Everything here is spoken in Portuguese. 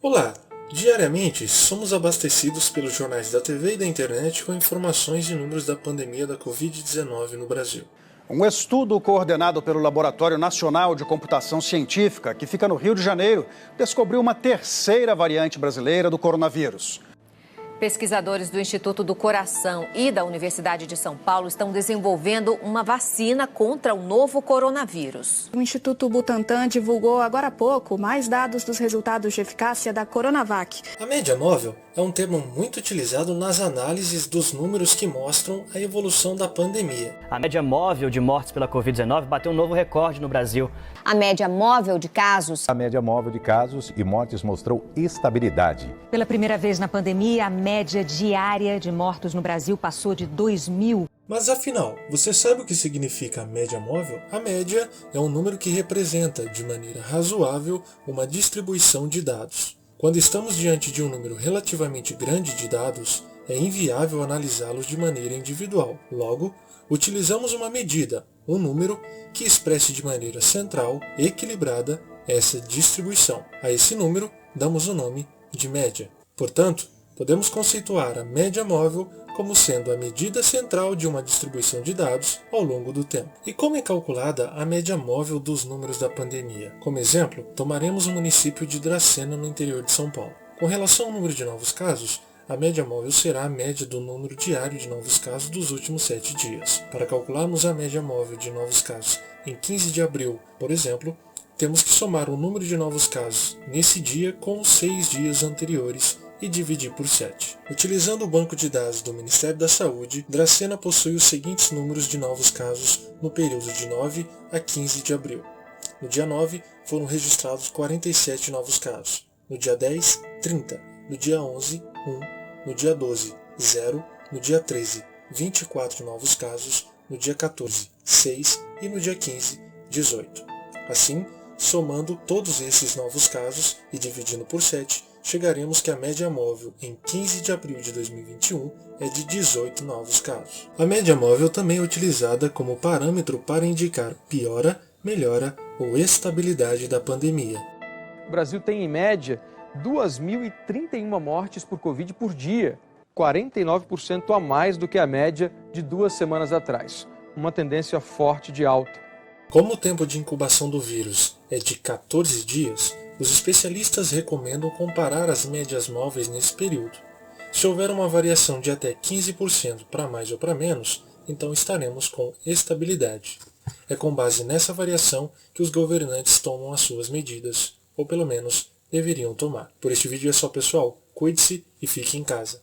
Olá! Diariamente somos abastecidos pelos jornais da TV e da internet com informações e números da pandemia da Covid-19 no Brasil. Um estudo coordenado pelo Laboratório Nacional de Computação Científica, que fica no Rio de Janeiro, descobriu uma terceira variante brasileira do coronavírus. Pesquisadores do Instituto do Coração e da Universidade de São Paulo estão desenvolvendo uma vacina contra o novo coronavírus. O Instituto Butantan divulgou agora há pouco mais dados dos resultados de eficácia da Coronavac. A média móvel é um termo muito utilizado nas análises dos números que mostram a evolução da pandemia. A média móvel de mortes pela Covid-19 bateu um novo recorde no Brasil. A média móvel de casos. A média móvel de casos e mortes mostrou estabilidade. Pela primeira vez na pandemia, a média diária de mortos no Brasil passou de 2.000. Mas afinal, você sabe o que significa a média móvel? A média é um número que representa, de maneira razoável, uma distribuição de dados. Quando estamos diante de um número relativamente grande de dados, é inviável analisá-los de maneira individual. Logo, utilizamos uma medida, um número, que expresse de maneira central, equilibrada, essa distribuição. A esse número, damos o nome de média. Portanto, podemos conceituar a média móvel como sendo a medida central de uma distribuição de dados ao longo do tempo. E como é calculada a média móvel dos números da pandemia? Como exemplo, tomaremos o município de Dracena, no interior de São Paulo. Com relação ao número de novos casos, a média móvel será a média do número diário de novos casos dos últimos 7 dias. Para calcularmos a média móvel de novos casos em 15 de abril, por exemplo, temos que somar o número de novos casos nesse dia com os 6 dias anteriores e dividir por 7. Utilizando o banco de dados do Ministério da Saúde, Dracena possui os seguintes números de novos casos no período de 9 a 15 de abril. No dia 9, foram registrados 47 novos casos. No dia 10, 30. No dia 11, 1. No dia 12, 0. No dia 13, 24 novos casos. No dia 14, 6. E no dia 15, 18. Assim, somando todos esses novos casos e dividindo por 7, chegaremos que a média móvel em 15 de abril de 2021 é de 18 novos casos. A média móvel também é utilizada como parâmetro para indicar piora, melhora ou estabilidade da pandemia. O Brasil tem, em média, 2.031 mortes por Covid por dia, 49% a mais do que a média de 2 semanas atrás. Uma tendência forte de alta. Como o tempo de incubação do vírus é de 14 dias, os especialistas recomendam comparar as médias móveis nesse período. Se houver uma variação de até 15% para mais ou para menos, então estaremos com estabilidade. É com base nessa variação que os governantes tomam as suas medidas, ou pelo menos deveriam tomar. Por este vídeo é só, pessoal. Cuide-se e fique em casa.